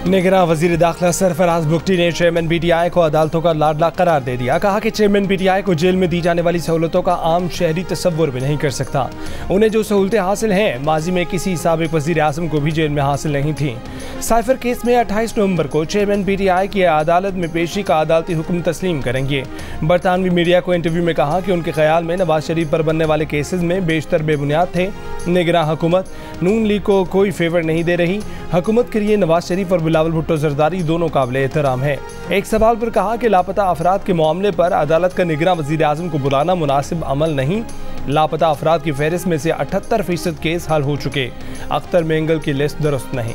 निगरान वजीर दाखिला सरफराज बुगटी ने चेयरमैन पीटीआई को अदालतों का लाडला करार दे दिया। कहा कि चेयरमैन पीटीआई को जेल में दी जाने वाली सहूलतों का आम शहरी तस्वुर भी नहीं कर सकता। उन्हें जो सहूलतें हासिल हैं माजी में किसी साबिक वजीर आजम को भी जेल में हासिल नहीं थी। साइफर केस में 28 नवंबर को चेयरमैन पीटीआई की अदालत में पेशी का अदालती हुक्म तस्लीम करेंगे। बरतानवी मीडिया को इंटरव्यू में कहा कि उनके ख्याल में नवाज शरीफ पर बनने वाले केसेस में बेशतर बेबुनियाद थे। निगरान हुकूमत नून लीग को कोई फेवर नहीं दे रही। हुकूमत के लिए नवाज शरीफ और बिलावल भुट्टो जरदारी दोनों काबिले एहतराम है। एक सवाल पर कहा कि लापता अफराद के मामले पर अदालत का निगरान वजीर आजम को बुलाना मुनासिब अमल नहीं। लापता अफराद की फहरिस्त में से 78% केस हल हो चुके। अख्तर मेंगल की लिस्ट दुरुस्त नहीं।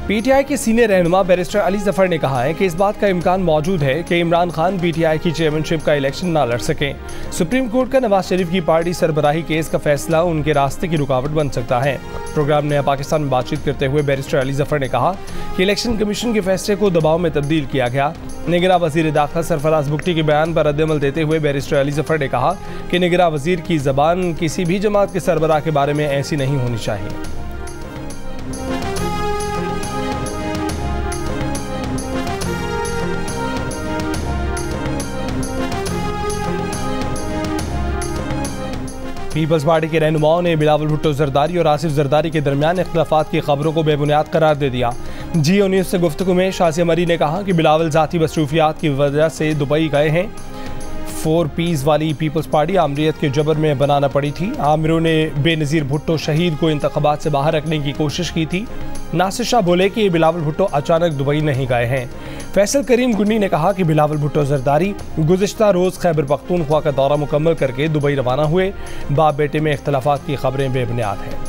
पीटीआई के सीनियर रहनुमा बैरिस्टर अली जफर ने कहा है कि इस बात का इम्कान मौजूद है कि इमरान खान पीटीआई की चेयरमैनशिप का इलेक्शन ना लड़ सकें। सुप्रीम कोर्ट का नवाज शरीफ की पार्टी सरबराही केस का फैसला उनके रास्ते की रुकावट बन सकता है। प्रोग्राम नया पाकिस्तान में बातचीत करते हुए बैरिस्टर अली जफर ने कहा कि इलेक्शन कमीशन के फैसले को दबाव में तब्दील किया गया। निगरान वजीर दाखिला सरफराज बुगटी के बयान पर रद्द-ए-अमल देते हुए बैरिस्टर अली जफर ने कहा कि निगरान वजीर की जबान किसी भी जमात के सरबराह के बारे में ऐसी नहीं होनी चाहिए। पीपल्स पार्टी के रहनुमाओं ने बिलावल भुट्टो जरदारी और आसिफ जरदारी के दरमियान इख्तिलाफात की खबरों को बेबुनियाद करार दे दिया। जियो न्यूज़ से गुफ्तगू में शासिया मरी ने कहा कि बिलावल ज़ाती मसरूफियात की वजह से दुबई गए हैं। 4 पीस वाली पीपल्स पार्टी आमरीत के जबर में बनाना पड़ी थी। आमिरों ने बेनज़ीर भुट्टो शहीद को इंतखाबात से बाहर रखने की कोशिश की थी। नासिर शाह बोले कि बिलावल भुट्टो अचानक दुबई नहीं गए हैं। फैसल करीम गुन्नी ने कहा कि बिलावल भुट्टो जरदारी गुज़िश्ता रोज़ खैबर पख्तूनख्वा का दौरा मुकम्मल करके दुबई रवाना हुए। बाप बेटे में इख्तिलाफात की खबरें बेबुनियाद हैं।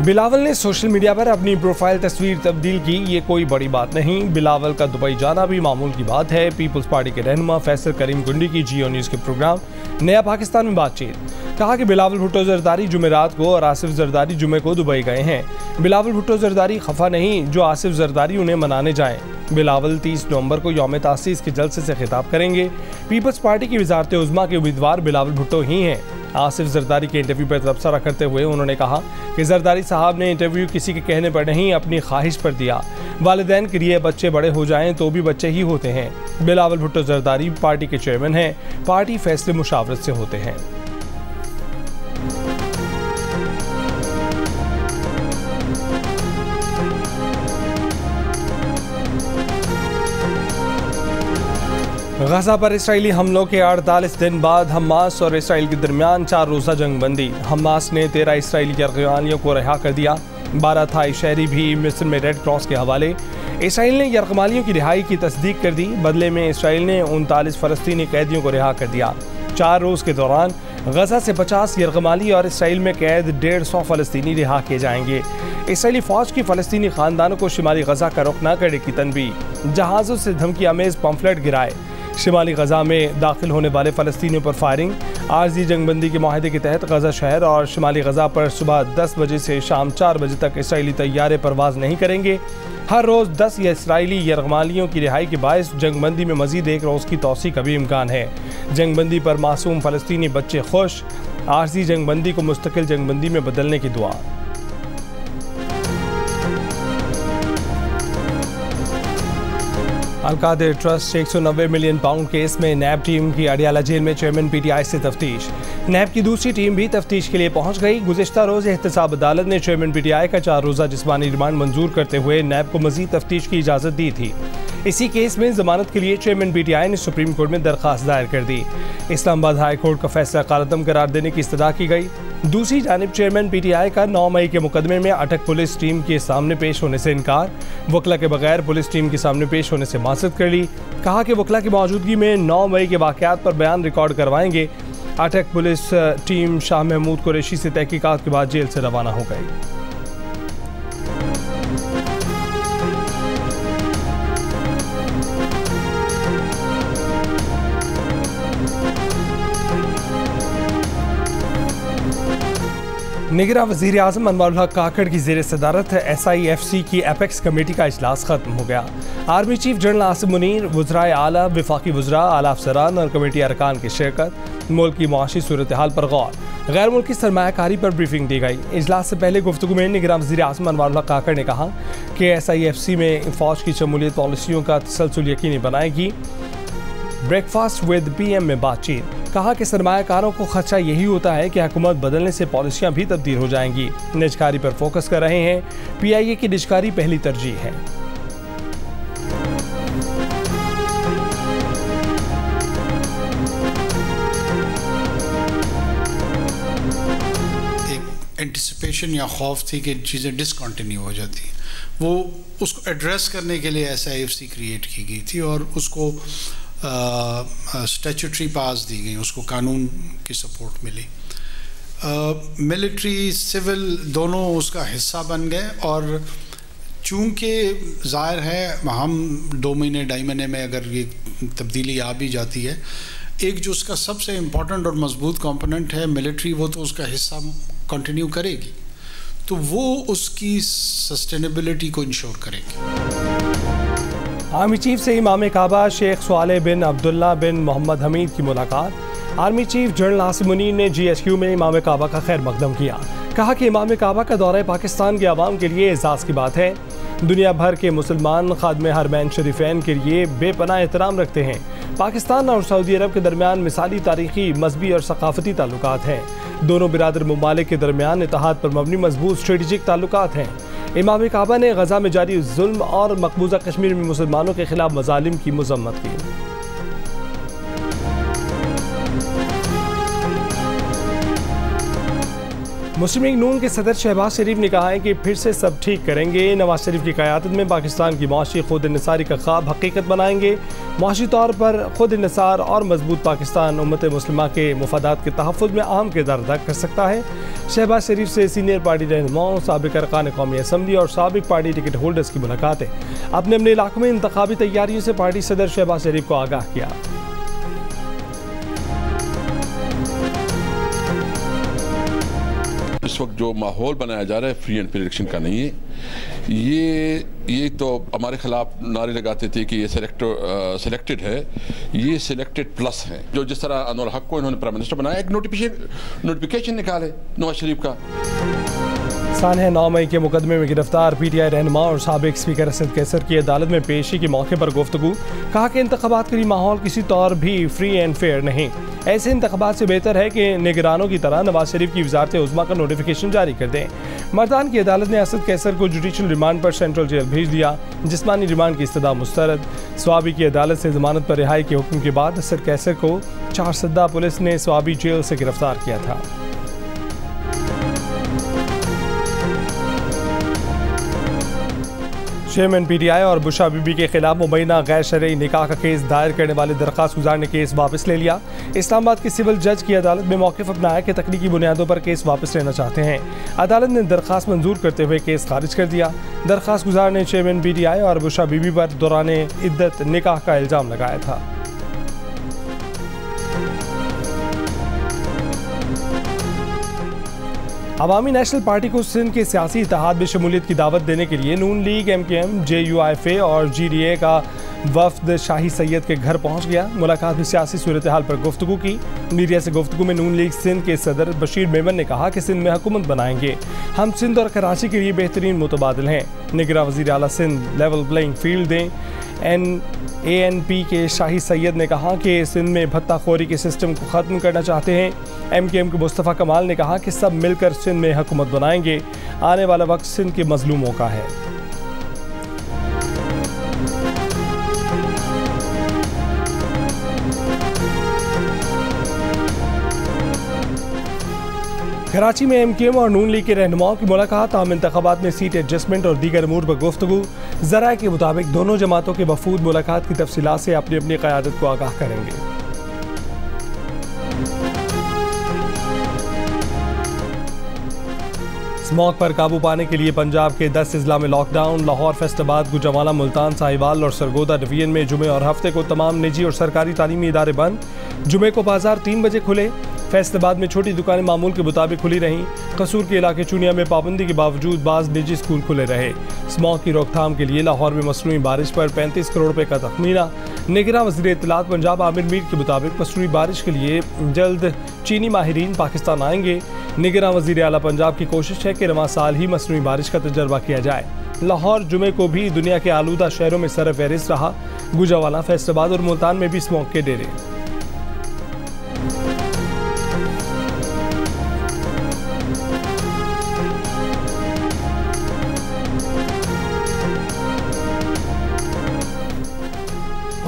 बिलावल ने सोशल मीडिया पर अपनी प्रोफाइल तस्वीर तब्दील की। ये कोई बड़ी बात नहीं। बिलावल का दुबई जाना भी मामूल की बात है। पीपल्स पार्टी के रहनुमा फैसल करीम गुंडी की जियो न्यूज़ के प्रोग्राम नया पाकिस्तान में बातचीत। कहा कि बिलावल भुट्टो जरदारी जुमेरात को और आसिफ जरदारी जुमे को दुबई गए हैं। बिलावल भुट्टो जरदारी खफा नहीं जो आसिफ जरदारी उन्हें मनाने जाएं। बिलावल 30 नवंबर को यौम तासीस के जलसे से खिताब करेंगे। पीपल्स पार्टी की वज़ारत उज़्मा के उम्मीदवार बिलावल भुट्टो ही हैं। आसिफ जरदारी के इंटरव्यू पर तबसरा करते हुए उन्होंने कहा कि जरदारी साहब ने इंटरव्यू किसी के कहने पर नहीं अपनी ख्वाहिश पर दिया। वालिदैन के लिए बच्चे बड़े हो जाएं तो भी बच्चे ही होते हैं। बिलावल भुट्टो जरदारी पार्टी के चेयरमैन हैं। पार्टी फैसले मुशावरत से होते हैं। गजा पर इसराइली हमलों के 48 दिन बाद हमास और इसराइल के दरमियान 4 रोज़ा जंग बंदी। हमास ने 13 इसराइली यरगमालियों को रिहा कर दिया। 12 थाई शहरी भी मिस्र में रेड क्रॉस के हवाले। इसराइल ने यरगमालियों की रिहाई की तस्दीक कर दी। बदले में इसराइल ने 39 फ़लस्तीनी कैदियों को रिहा कर दिया। 4 रोज़ के दौरान गजा से 50 यरगमाली और इसराइल में कैद 150 फ़लस्तीनी रिहा किए जाएंगे। इसराइली फ़ौज की फ़लस्तीनी ख़ानदानों को शिमाली गजा का रुख न करने की तनबीह। जहाज़ों से धमकी आमेज़ पम्फलेट गिराए। शिमाली गजा में दाखिल होने वाले फ़लस्तीनियों पर फायरिंग। आरजी जंगबंदी के माहिदे के तहत गजा शहर और शिमाली गजा पर सुबह 10 बजे से शाम 4 बजे तक इसराइली तैयारे परवाज नहीं करेंगे। हर रोज़ 10 इसराइली यरगमालियों की रिहाई के बायस जंगबंदी में मजीद 1 रोज़ की तौसी का भी इम्कान है। जंगबंदी पर मासूम फ़लस्तीनी बच्चे खुश। आरजी जंगबंदी को मुस्तकिल जंगबंदी में बदलने की दुआ। Al-Qadir trust 190 million pound case में नैब टीम की अडियाला जेल में चेयरमैन पीटीआई से तफ्तीश। नैब की दूसरी टीम भी तफ्तीश के लिए पहुंच गई। गुज़िश्ता रोज़ एहतसाब अदालत ने चेयरमैन पीटीआई का 4 रोज़ा जिस्मानी रिमांड मंजूर करते हुए नैब को मज़ीद तफ्तीश की इजाज़त दी थी। इसी केस में जमानत के लिए चेयरमैन पीटीआई ने सुप्रीम कोर्ट में दरख्वास्त दायर कर दी। इस्लामाबाद हाई कोर्ट का फैसला कालअदम करार देने की इस्तदा की गई। दूसरी जानिब चेयरमैन पीटीआई का 9 मई के मुकदमे में अटक पुलिस टीम के सामने पेश होने से इनकार। वकला के बगैर पुलिस टीम के सामने पेश होने से माजरत कर ली। कहा कि वकला की मौजूदगी में 9 मई के वाक़यात पर बयान रिकॉर्ड करवाएंगे। अटक पुलिस टीम शाह महमूद कुरैशी से तहकीकात के बाद जेल से रवाना हो गई। निगरां वज़ीर आज़म अनवर उल हक काकड़ की ज़ेर सदारत SIFC की एपेक्स कमेटी का इजलास खत्म हो गया। Army chief general Asim Munir, वज़राए आला, वफाकी वज़रा, आला अफसरान और कमेटी अरकान की शिरकत। मुल्क की मुआशी सूरत हाल पर गौर, गैर मुल्की सरमायाकारी पर ब्रीफिंग दी गई। इजलास से पहले गुफ्तगू में निगरां वज़ीर आज़म अनवर उल हक काकड़ ने कहा कि SIFC में फ़ौज की शमूलियत पॉलिसियों का तसलसल यकीनी बनाएगी। ब्रेकफास्ट विद PM में बातचीत, कहा कि सरमायाकारों को खदशा यही होता है कि हुकूमत बदलने से पॉलिसियां भी तब्दील हो जाएंगी। निजकारी पर फोकस कर रहे हैं। PIA की निजकारी पहली तरजीह है। एक एंटिसिपेशन या खौफ थी कि चीज़ें डिसकंटिन्यू हो जाती हैं, वो उसको एड्रेस करने के लिए SIFC क्रिएट की गई थी और उसको स्टैट्यूटरी पास दी गई, उसको कानून की सपोर्ट मिली। मिलिट्री सिविल दोनों उसका हिस्सा बन गए और चूँकि ज़ाहिर है हम 2 महीने 2.5 महीने में अगर ये तब्दीली आ भी जाती है, एक जो उसका सबसे इम्पोर्टेंट और मजबूत कंपोनेंट है मिलिट्री, वो तो उसका हिस्सा कंटिन्यू करेगी, तो वो उसकी सस्टेनेबिलिटी को इंश्योर करेगी। आर्मी चीफ से इमाम काबा शेख स्वाले बिन अब्दुल्ला बिन मोहम्मद हमीद की मुलाकात। Army chief general Asim Munir ने GSQ में इमाम काबा का खैर मकदम किया। कहा कि इमाम काबा का दौरा पाकिस्तान के अवाम के लिए एजाज़ की बात है। दुनिया भर के मुसलमान खादमे हरमैन शरीफैन के लिए बेपनाह एहतराम रखते हैं। पाकिस्तान और सऊदी अरब के दरमियान मिसाली तारीखी, मजहबी और सकाफती ताल्लुकात हैं। दोनों बिरादर ममालिक के दरमियान इत्तेहाद पर मबनी मजबूत स्ट्रेटजिक ताल्लुकात हैं। इमाम काबा ने गजा में जारी जुल्म और मकबूजा कश्मीर में मुसलमानों के खिलाफ मजालिम की मजम्मत की। मुस्लिम लीग नून के सदर शहबाज शरीफ ने कहा है कि फिर से सब ठीक करेंगे। नवाज शरीफ की क़यादत में पाकिस्तान की मुआशी खुद इन्हिसारी का ख्वाब हकीकत बनाएंगे। मुआशी तौर पर खुद इन्हिसार और मजबूत पाकिस्तान उम्मत मुस्लिमा के मुफादात के तहफ़्फ़ुज़ में अहम किरदार अदा कर सकता है। शहबाज शरीफ से सीनियर पार्टी रहनुमाओं, साबिक़ अरकान कौमी असम्बली और साबिक़ पार्टी टिकट होल्डर्स की मुलाकातें। अपने अपने इलाकों में इंतखाबी तैयारियों से पार्टी सदर शहबाज शरीफ को आगाह किया। इस वक्त जो माहौल बनाया जा रहा है फ्री एंड फेयर इलेक्शन का नहीं है। ये तो हमारे खिलाफ नारे लगाते थे कि ये सिलेक्टेड है, ये सिलेक्टेड प्लस है। जो जिस तरह अनवर हक को इन्होंने प्राइम मिनिस्टर बनाया, एक नोटिफिकेशन निकाले नवाज शरीफ का। सानह 9 मई के मुकदमे में गिरफ्तार PTI रहनुमा और साबिक स्पीकर असद कैसर की अदालत में पेशी के मौके पर गुफ्तगू। कहा कि इंतखाबात के लिए माहौल किसी तौर भी फ्री एंड फेयर नहीं। ऐसे इंतखाबात से बेहतर है कि निगरानों की तरह नवाज शरीफ की वजारत उज़्मा का नोटिफिकेशन जारी कर दें। मर्दान की अदालत ने असद कैसर को जुडिशल रिमांड पर सेंट्रल जेल भेज दिया। जिस्मानी रिमांड की इस्तदा मुस्तरद। स्वाबी की अदालत से जमानत पर रिहाई के हुक्म के बाद असद कैसर को 4 सद्दा पुलिस ने स्वाबी जेल से गिरफ्तार किया था। चेयरमैन PTI और बुशा बीबी के खिलाफ मुबैना गैर शरई निकाह का केस दायर करने वाले दरख्वास्त गुजार ने केस वापस ले लिया। इस्लामाबाद के सिविल जज की अदालत में मौक़िफ़ अपनाया कि तकनीकी बुनियादों पर केस वापस लेना चाहते हैं। अदालत ने दरख्वास्त मंजूर करते हुए केस खारिज कर दिया। दरख्वास्त गुजार ने चेयरमैन PTI और बुशा बीबी पर दौरान इद्दत निकाह का इल्ज़ाम लगाया था। अवामी नेशनल पार्टी को सिंध के सियासी इत्तेहाद में शमूलियत की दावत देने के लिए नून लीग, MKM, JUIFA और GDA का वफ्द शाही सैयद के घर पहुंच गया। मुलाकात में सियासी सूरत हाल पर गुफ्तगू की। मीडिया से गुफ्तगू में नून लीग सिंध के सदर बशीर मेमन ने कहा कि सिंध में हुकूमत बनाएंगे। हम सिंध और कराची के लिए बेहतरीन मुतबादिल हैं। निगरां वज़ीर आला सिंध लेवल प्लेइंग फील्ड दें। ANP के शाही सैयद ने कहा कि सिंध में भत्ताखोरी के सिस्टम को ख़त्म करना चाहते हैं। MKM के मुस्तफ़ा कमाल ने कहा कि सब मिलकर सिंध में हुकूमत बनाएंगे। आने वाला वक्त सिंध के मजलूमों का है। कराची में MKM और नून लीग के रहनुमाओं की मुलाकात। आम इंतखाबात में सीट एडजस्टमेंट और दीगर अमूर पर गुफ्तगू। ज़राए के मुताबिक दोनों जमातों के वफूद मुलाकात की तफसीलात से अपनी अपनी क़यादत को आगाह करेंगे। स्मॉग पर काबू पाने के लिए पंजाब के 10 अजला में लॉकडाउन। लाहौर, फैसलाबाद, गुजरांवाला, मुल्तान, साहिवाल और सरगोदा डिवीजन में जुमे और हफ्ते को तमाम निजी और सरकारी तालीमी इदारे बंद। जुमे को बाजार 3 बजे खुले। फैसलाबाद में छोटी दुकानें मामूल के मुताबिक खुली रहीं। कसूर के इलाके चुनिया में पाबंदी के बावजूद बाज़ निजी स्कूल खुले रहे। स्मॉग की रोकथाम के लिए लाहौर में मसनूई बारिश पर 35 करोड़ रुपए का तखमीना। निगरान वज़ीर इत्तलात पंजाब आमिर मीर के मुताबिक मसनूई बारिश के लिए जल्द चीनी माहिरीन पाकिस्तान आएंगे। निगरान वज़ीर आला पंजाब की कोशिश है कि रवां साल ही मसनूई बारिश का तजर्बा किया जाए। लाहौर जुमे को भी दुनिया के आलूदा शहरों में सरफहरिस्त रहा। गुजरावाला, फैसलाबाद और मुल्तान में भी स्मॉग के डेरे।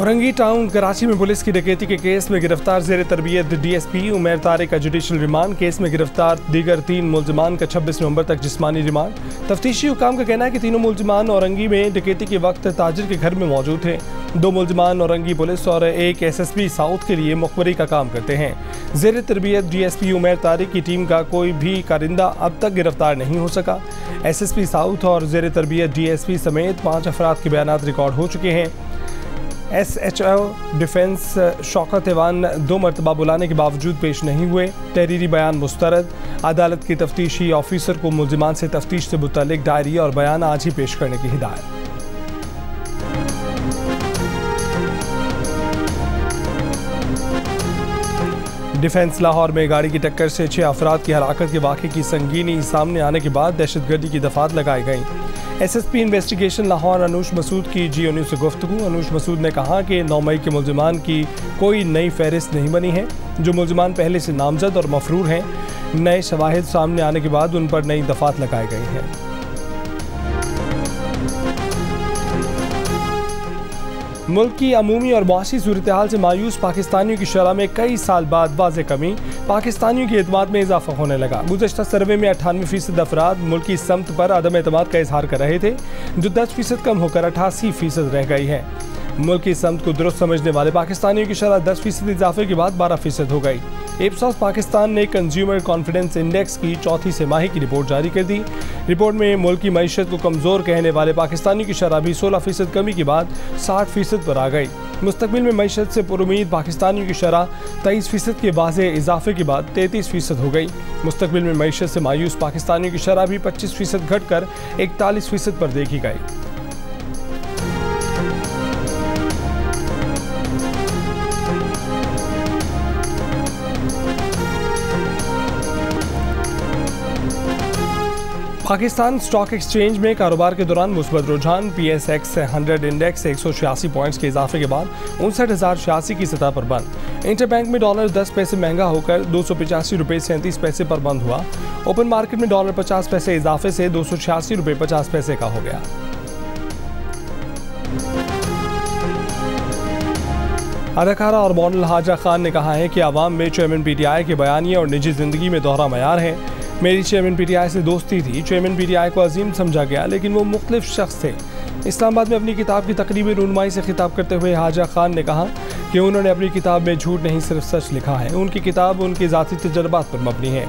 औरंगी टाउन कराची में पुलिस की डकैती के केस में गिरफ्तार जेर तरबियत डीएसपी उमैर तारिक का जुडिशल रिमांड। केस में गिरफ्तार दीगर 3 मुलजमान का 26 नवंबर तक जिस्मानी रिमांड। तफ्तीशी हुकाम का कहना है कि तीनों मुलजमान औरंगी में डकैती के वक्त ताजिर के घर में मौजूद थे। 2 मुलजमान औरंगी पुलिस और एक SSB साउथ के लिए मुखबरी का काम करते हैं। जेर तरबियत डीएसपी उमैर तारिक की टीम का कोई भी कारिंदा अब तक गिरफ्तार नहीं हो सका। SSB साउथ और जेर तरबियत DSP समेत 5 अफराद के बयानात रिकॉर्ड हो चुके हैं। SHO डिफेंस शौकत ऐवान 2 मरतबा बुलाने के बावजूद पेश नहीं हुए। तहरीरी बयान मुस्तरद। अदालत की तफ्तीशी ऑफिसर को मुलजिमान से तफ्तीश से मुतल्लिक डायरी और बयान आज ही पेश करने की हिदायत। डिफेंस लाहौर में गाड़ी की टक्कर से 6 अफराद की हलाकत के वाक़े की संगीनी सामने आने के बाद दहशतगर्दी की दफात लगाई गई। SSP इन्वेस्टिगेशन लाहौर अनूश मसूद की जियो न्यूज़ से गुफ्तगू। अनूश मसूद ने कहा कि 9 मई के मुलजिमान की कोई नई फहरिस्त नहीं बनी है। जो मुलजिमान पहले से नामजद और मफरूर हैं, नए शवाहिद सामने आने के बाद उन पर नई दफात लगाई गई हैं। मुल्क की अमूमी और मुआशी सूरत हाल से मायूस पाकिस्तानियों की शरह में कई साल बाद वाज़ेह कमी। पाकिस्तानियों के एतमाद में इजाफा होने लगा। गुज़श्ता सर्वे में 98% अफराद मुल्क की समत पर अदम एतमाद का इजहार कर रहे थे, जो 10% कम होकर 88% रह गई है। मुल्क की समत को दुरुस्त समझने वाले पाकिस्तानियों की शरह 10% इजाफे के बाद 12% हो गई। इप्सॉस पाकिस्तान ने कंज्यूमर कॉन्फिडेंस इंडेक्स की चौथी तिमाही की रिपोर्ट जारी कर दी। रिपोर्ट में मुल्क की मईशत को कमज़ोर कहने वाले पाकिस्तानियों की शरह भी 16% कमी के बाद 60% पर आ गई। मुस्तकबिल में मईशत से पुरुमीद पाकिस्तानियों की शरह 23% के वाज़ेह इजाफे के बाद 33% हो गई। मुस्तकबिल में मईशत से मायूस पाकिस्तानियों की शरह भी 25% घटकर 41% पर देखी गई। पाकिस्तान स्टॉक एक्सचेंज में कारोबार के दौरान मुस्बत रुझान। PSX 100 इंडेक्स 186 पॉइंट्स के इजाफे के बाद 59,086 की सतह पर बंद। इंटरबैंक में डॉलर 10 पैसे महंगा होकर 285 रुपये 37 पैसे पर बंद हुआ। ओपन मार्केट में डॉलर 50 पैसे इजाफे से 286 रुपये 50 पैसे का हो गया। अदाकारा और मॉडल हाजा खान ने कहा है कि आवाम में चेयरमैन PTI के बयानिए और निजी जिंदगी में दोहरा मयार है। मेरी चेयरमैन PTI से दोस्ती थी। चेयरमैन PTI को अजीम समझा गया, लेकिन वो मुख्तलिफ शख्स थे। इस्लामाबाद में अपनी किताब की तकरीबी रूनुमाई से खिताब करते हुए हाजा खान ने कहा कि उन्होंने अपनी किताब में झूठ नहीं सिर्फ सच लिखा है। उनकी किताब उनके ज़ाती तजर्बात पर मबनी है।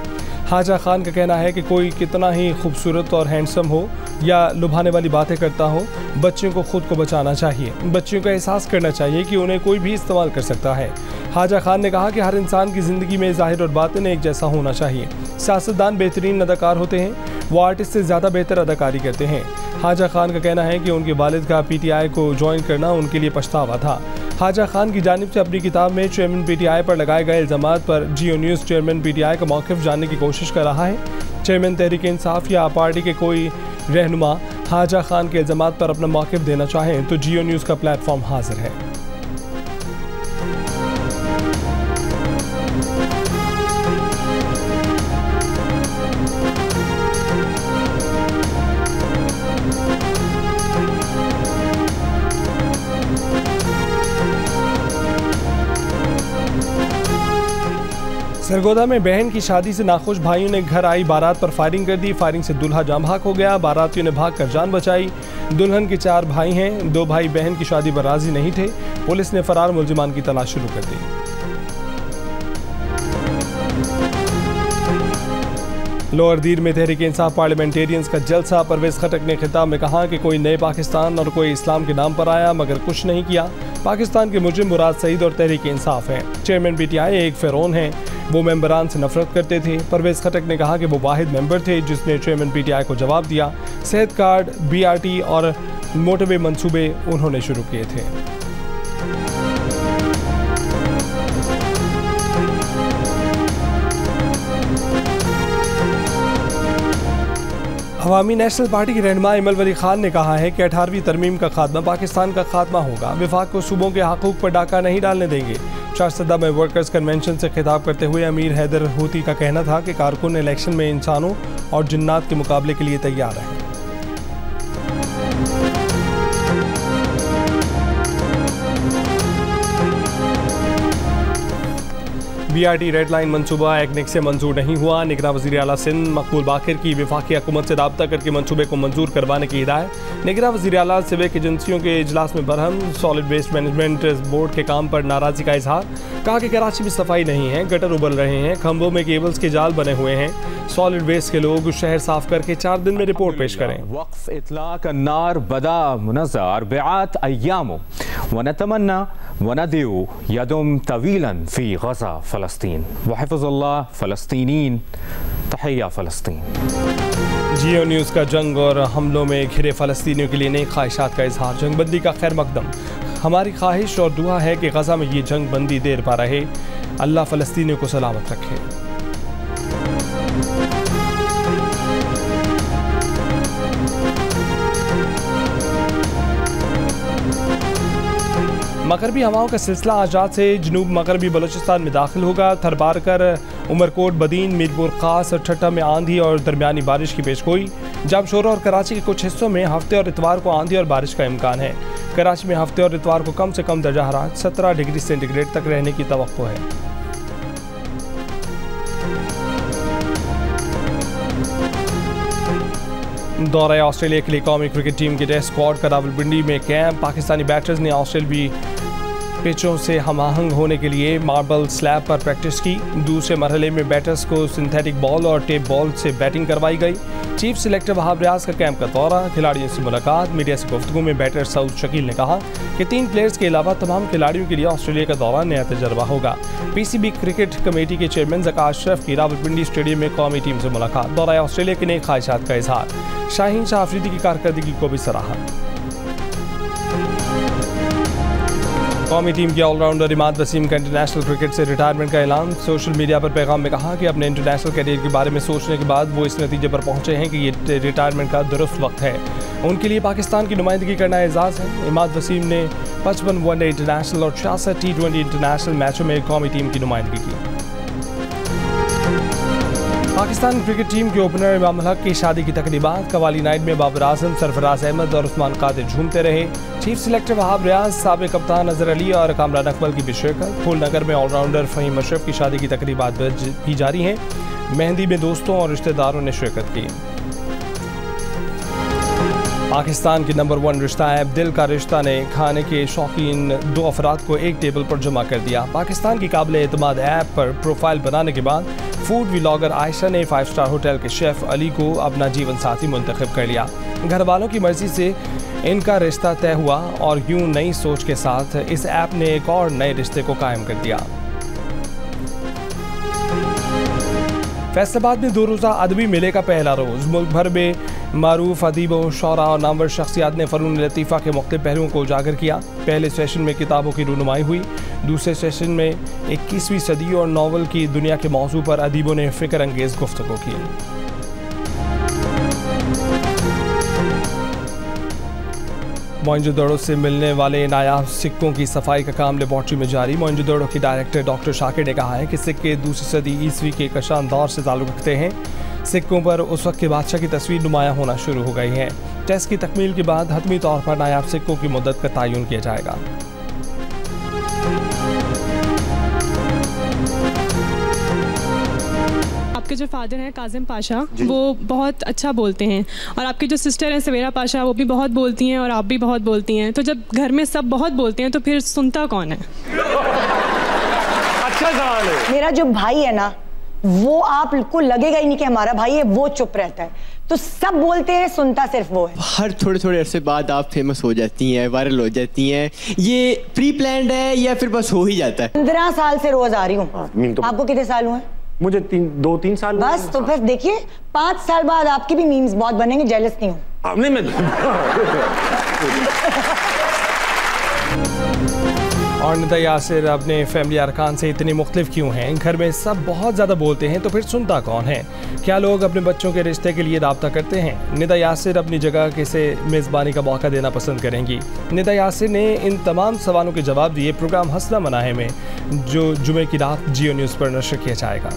हाजा खान का कहना है कि कोई कितना ही खूबसूरत और हैंडसम हो या लुभाने वाली बातें करता हो, बच्चियों को खुद को बचाना चाहिए। बच्चियों का एहसास करना चाहिए कि उन्हें कोई भी इस्तेमाल कर सकता है। हाजा खान ने कहा कि हर इंसान की ज़िंदगी में ज़ाहिर और बातिन एक जैसा होना चाहिए। सियासतदान बेहतरीन अदाकार होते हैं, वो आर्टिस्ट से ज़्यादा बेहतर अदाकारी करते हैं। हाजा खान का कहना है कि उनके वालिद का PTI को ज्वाइन करना उनके लिए पछतावा था। हाजा खान की जानिब से अपनी किताब में चेयरमैन PTI पर लगाए गए इल्ज़ामात पर जियो न्यूज़ चेयरमैन PTI का मौक़िफ़ जानने की कोशिश कर रहा है। चेयरमैन तहरीक इंसाफ या पार्टी के कोई रहनुमा हाजा खान के इल्ज़ामात पर अपना मौक़िफ़ देना चाहें तो जियो न्यूज़ का प्लेटफॉर्म हाजिर है। सरगोदा में बहन की शादी से नाखुश भाइयों ने घर आई बारात पर फायरिंग कर दी। फायरिंग से दूल्हा जाम भाग हो गया। बारातियों ने भागकर जान बचाई। दुल्हन के 4 भाई हैं। 2 भाई बहन की शादी पर राजी नहीं थे। पुलिस ने फरार मुलजिमान की तलाश शुरू कर दी। लोअर दीर में तहरीक इंसाफ पार्लियामेंटेरियंस का जलसा। परवेज खटक ने खिताब में कहा कि कोई नए पाकिस्तान और कोई इस्लाम के नाम पर आया मगर कुछ नहीं किया। पाकिस्तान के मुजरिम मुराद सईद और तहरीक इंसाफ हैं। चेयरमैन PTI एक फ़िरौन हैं। वो मेंबरान से नफरत करते थे। परवेज़ खटक ने कहा कि वो वाहिद मेंबर थे जिसने चेयरमैन PTI को जवाब दिया। सेहत कार्ड, BRT और मोटरवे मंसूबे उन्होंने शुरू किए थे। अवामी नेशनल पार्टी के रहनुमा इमल वली खान ने कहा है कि 18वीं तरमीम का खात्मा पाकिस्तान का खात्मा होगा। विफाक को सूबों के हकूक पर डाका नहीं डालने देंगे। चारसदा में वर्कर्स कन्वेंशन से खिताब करते हुए अमीर हैदर हूती का कहना था कि कारकुन इलेक्शन में इंसानों और जिन्नात के मुकाबले के लिए तैयार हैं। BRT रेड लाइन मनसूबा एक्निक से मंजूर नहीं हुआ। निगरां वज़ीर आला सिंध मकबूल बाकिर की वफाकी हुकूमत से रब्ता करके मंसूबे को मंजूर करवाने की हिदायत। निगरां वज़ीर आला सिविक एजेंसियों के इजलास में Barham. Solid waste management board के काम पर नाराज़गी का इजहार। कहा कि कराची में सफाई नहीं है, गटर उबल रहे हैं, खंभों में केबल्स के जाल बने हुए हैं। सॉलिड वेस्ट के लोग शहर साफ करके 4 दिन में रिपोर्ट पेश करें। वक्फ इतलाक अन्नार बदा मुनज़्ज़र बिआत अय्याम व नतमन्ना व नदउ यदुम तवीलन फी गज़ा फ़लस्तीन व हिफ़्ज़ुल्लाह फ़लस्तीनीन तहिया फ़लस्तीन। जियो न्यूज़ का जंग और हमलों में घिरे फ़लस्तीनियों के लिए नई ख्वाहिशात का इजहार। जंगबंदी का खैर मकदम। हमारी ख्वाहिश और दुआ है कि गज़ा में ये जंग बंदी देर पा रहे। अल्लाह फ़लस्तीनियों को सलामत रखे। मगरबी हवाओं का सिलसिला आज रात से जनूब मगरबी बलूचिस्तान में दाखिल होगा। थरबारकर, उमरकोट, बदीन, मीरपुर खास और ठट्टा में आंधी और दरमियानी बारिश की पेशगोई। जामशोरा और कराची के कुछ हिस्सों में हफ्ते और इतवार को आंधी और बारिश का इम्कान है। कराची में हफ्ते और इतवार को कम से कम दर्जा हरारत 17 डिग्री सेंटीग्रेड तक रहने की तवक्को है। दौरा ऑस्ट्रेलिया के लिए कौमी क्रिकेट टीम की टेस्ट स्क्वाड का रावलपिंडी में कैंप। पाकिस्तानी बैटर्स ने ऑस्ट्रेलियाई पिचों से हमाहंग होने के लिए मार्बल स्लैब पर प्रैक्टिस की। दूसरे मरहले में बैटर्स को सिंथेटिक बॉल और टेप बॉल से बैटिंग करवाई गई। चीफ सिलेक्टर वहाब रियाज का कैंप का दौरा, खिलाड़ियों से मुलाकात। मीडिया से गुफ्तगू में बैटर सऊद शकील ने कहा कि 3 प्लेयर्स के अलावा तमाम खिलाड़ियों के लिए ऑस्ट्रेलिया का दौरा नया तजर्बा होगा। PCB क्रिकेट कमेटी के चेयरमैन ज़का अशरफ की रावलपिंडी स्टेडियम में कौमी टीम से मुलाकात। दौरा ऑस्ट्रेलिया के नई ख्वाहिशात का इजहार। शाहीन शाह अफरीदी की कारकर्दगी को भी सराहा। कौमी टीम के ऑलराउंडर इमाद वसीम का इंटरनेशनल क्रिकेट से रिटायरमेंट का ऐलान। सोशल मीडिया पर पैगाम में कहा कि अपने इंटरनेशनल करियर के बारे में सोचने के बाद वो इस नतीजे पर पहुंचे हैं कि ये रिटायरमेंट का दुरुस्त वक्त है। उनके लिए पाकिस्तान की नुमाइंदगी करना एजाज़ है। इमाद वसीम ने 55 वनडे इंटरनेशनल और 66 T20 इंटरनेशनल मैचों में कौमी टीम की नुमाइंदगी की। पाकिस्तान क्रिकेट टीम के ओपनर इमाम उल हक की शादी की तकरीबात। कवाली नाइट में बाबर आजम, सरफराज अहमद और उस्मान कादिर झूमते रहे। चीफ सिलेक्टर वहाब रियाज, साबिक कप्तान अजहर अली और कामरान अकमल की भी शिरकत। फूलनगर में ऑलराउंडर फ़हीम अशरफ की शादी की तकरीबात भी जारी हैं। मेहंदी में दोस्तों और रिश्तेदारों ने शिरकत की। पाकिस्तान की नंबर 1 रिश्ता ऐप दिल का रिश्ता ने खाने के शौकीन 2 अफराद को एक टेबल पर जमा कर दिया। पाकिस्तान की काबिल एतमाद ऐप पर प्रोफाइल बनाने के बाद फूड व्लॉगर आयशा ने 5 स्टार होटल के शेफ अली को अपना जीवन साथी मुंतखब कर लिया। घर वालों की मर्जी से इनका रिश्ता तय हुआ और यूं नई सोच के साथ इस ऐप ने एक और नए रिश्ते को कायम कर दिया। फैसलाबाद में 2 रोज़ा अदबी मेले का पहला रोज़। मुल्क भर में मारूफ अदीबों, शौरा और नामवर शख्सियात ने फ़नून लतीफ़ा के मुख्तलिफ पहलुओं को उजागर किया। पहले सेशन में किताबों की रूनुमाई हुई। दूसरे सेशन में 21वीं सदी और नावल की दुनिया के मौजू पर अदीबों ने फ़िक्र अंगेज़ गुफ्तगू की। मोइंजोदड़ो से मिलने वाले नायाब सिक्कों की सफाई का काम लेबॉर्ट्री में जारी। मोइंजोदड़ो की डायरेक्टर डॉक्टर शाकिर ने कहा है कि सिक्के 2वीं सदी ईस्वी के कशान दौर से ताल्लुक़ रखते हैं। सिक्कों पर उस वक्त के बादशाह की तस्वीर नुमायाँ होना शुरू हो गई है। टेस्ट की तकमील के बाद हतमी तौर पर नायाब सिक्कों की मुद्दत का तयन किया जाएगा। आपके जो फादर हैं काजिम पाशा, वो बहुत अच्छा बोलते हैं और आपकी जो सिस्टर हैं सवेरा पाशा, वो भी बहुत बोलती हैं और आप भी बहुत बोलती हैं। तो जब घर में सब बहुत बोलते हैं तो फिर सुनता कौन है? अच्छा सवाल है। मेरा जो भाई है ना, वो आपको लगेगा ही नहीं कि हमारा भाई है, वो चुप रहता है। तो सब बोलते हैं, सुनता सिर्फ वो है। हर थोड़े थोड़े अरसे बाद आप फेमस हो जाती हैं, वायरल हो जाती हैं, ये प्री प्लान्ड है या फिर बस हो ही जाता है? 15 साल से रोज आ रही हूँ। आपको कितने साल हुए? मुझे 2-3 साल बस, तो फिर देखिए 5 साल बाद आपकी भी मीम्स बहुत बनेंगे, जेलस नहीं हूँ। नहीं मैं और निदा यासिर अपने फैमिली अरकान से इतनी मुख्तलिफ क्यों हैं? घर में सब बहुत ज़्यादा बोलते हैं तो फिर सुनता कौन है? क्या लोग अपने बच्चों के रिश्ते के लिए राब्ता करते हैं? निदा यासिर अपनी जगह किसे मेज़बानी का मौका देना पसंद करेंगी? निदा यासिर ने इन तमाम सवालों के जवाब दिए प्रोग्राम हंसना मना है में, जो जुमे की रात जियो न्यूज़ पर नशर किया जाएगा।